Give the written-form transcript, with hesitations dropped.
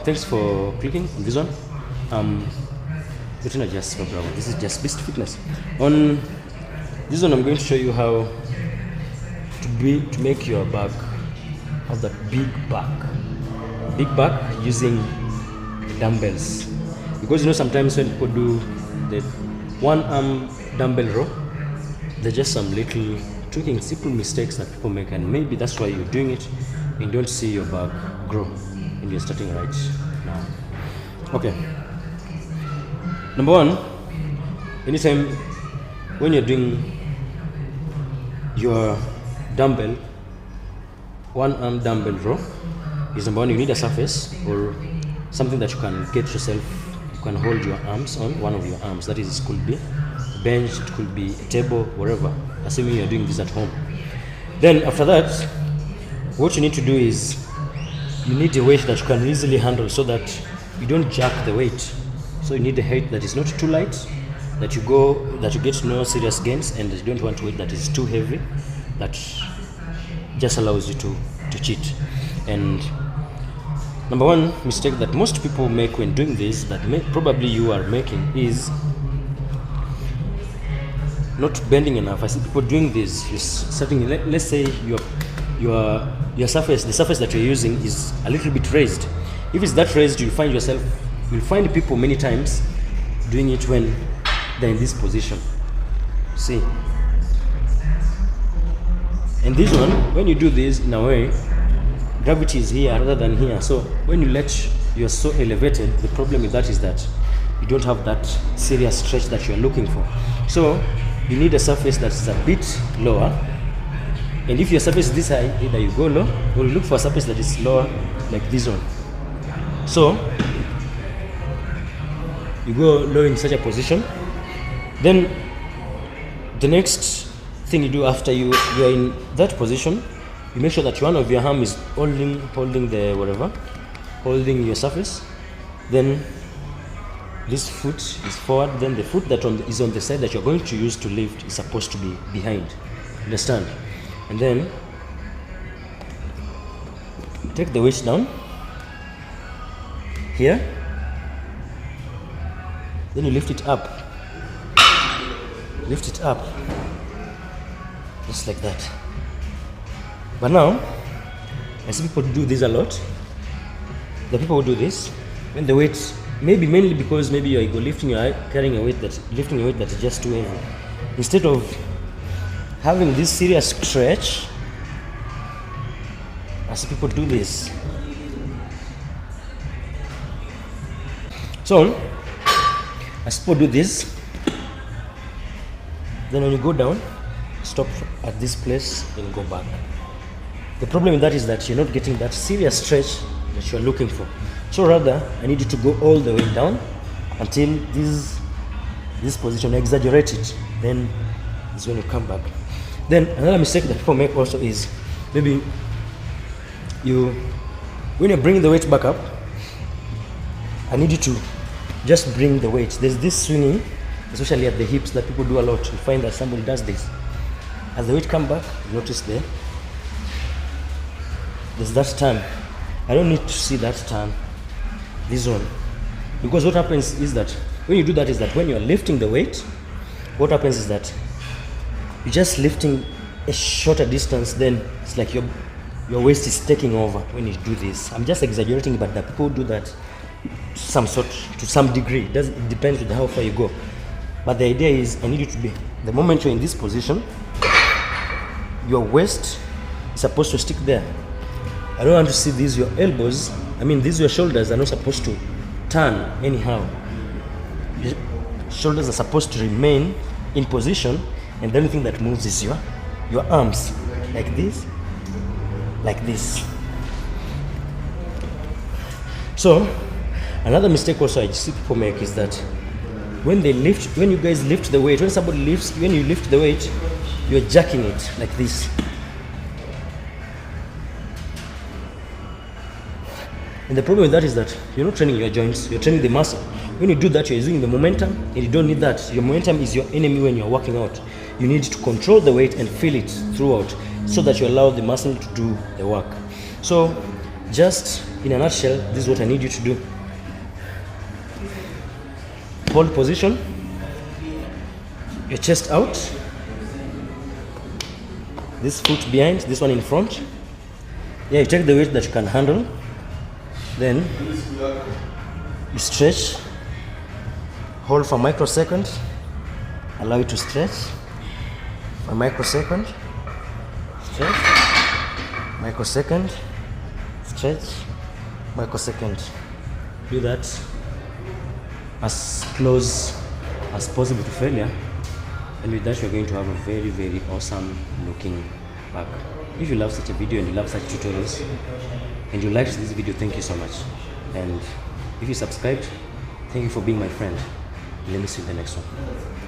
thanks for clicking on this one. It's not just for Bravo. This is just Beast Fitness. On this one, I'm going to show you how to make your back have that big back using dumbbells. Because sometimes when people do the one arm dumbbell row, there's just some little tweaking, simple mistakes that people make, and maybe that's why you're doing it and you don't see your back grow and you're starting right now. Okay. Number one, anytime when you're doing your dumbbell, one arm dumbbell row, is number one, you need a surface or something that you can get yourself, you can hold your arms on, one of your arms. That is, it could be a bench, it could be a table, wherever, assuming you're doing this at home. Then after that, what you need to do is you need a weight that you can easily handle so that you don't jack the weight. So you need a height that is not too light, that you get no serious gains, and you don't want weight that is too heavy, that just allows you to cheat. And number one mistake that most people make when doing this, that probably you are making, is not bending enough. I see people doing this. You're starting, let's say your surface, the surface that you're using is a little bit raised. If it's that raised, you'll find people many times doing it when they're in this position. See? And this one, when you do this in a way, gravity is here rather than here. So when you're so elevated, the problem with that is that you don't have that serious stretch that you're looking for. So you need a surface that's a bit lower. And if your surface is this high, either you go low or you look for a surface that is lower, like this one. So you go low in such a position. Then the next thing you do after you are in that position, you make sure that one of your arm is holding your surface. Then this foot is forward. Then the foot that is on the side that you're going to use to lift is supposed to be behind. Understand? And then take the weight down here. Then you lift it up. Lift it up. Just like that. But now, I see people do this a lot. The people who do this, when the weight, maybe mainly because maybe you're carrying a weight lifting a weight that is just too heavy. Instead of having this serious stretch, I see people do this. So, as people do this, then when you go down, stop at this place and go back. The problem with that is that you're not getting that serious stretch that you're looking for. So rather, I need you to go all the way down until this position, exaggerate it. Then is when you come back. Then another mistake that people make also is maybe when you're bringing the weight back up, I need you to just bring the weight. There's this swinging, especially at the hips, that people do a lot. You find that somebody does this. As the weight come back, you notice there's that turn. I don't need to see that turn, this one. Because what happens is that when you do that, is that when you're lifting the weight, what happens is that you're just lifting a shorter distance, then it's like your waist is taking over when you do this. I'm just exaggerating, but the people do that to some degree. It depends on how far you go. But the idea is, I need you to be, the moment you're in this position, your waist is supposed to stick there. I don't want to see these, your elbows, your shoulders are not supposed to turn anyhow. Your shoulders are supposed to remain in position, and the only thing that moves is your arms, like this, like this. So, another mistake also I see people make is that when you guys lift the weight, when you lift the weight, you're jacking it like this. And the problem with that is that you're not training your joints, you're training the muscle. When you do that, you're using the momentum, and you don't need that. Your momentum is your enemy when you're working out. You need to control the weight and feel it throughout so that you allow the muscle to do the work. So just in a nutshell, this is what I need you to do. Hold position, your chest out, this foot behind, this one in front. Yeah, you take the weight that you can handle, then you stretch, hold for a microsecond, allow it to stretch for a microsecond, stretch, microsecond, stretch, microsecond. Do that as close as possible to failure, and with that you're going to have a very, very awesome looking back. If you love such a video and you love such tutorials and you liked this video, thank you so much. And if you subscribed, thank you for being my friend. Let me see you in the next one.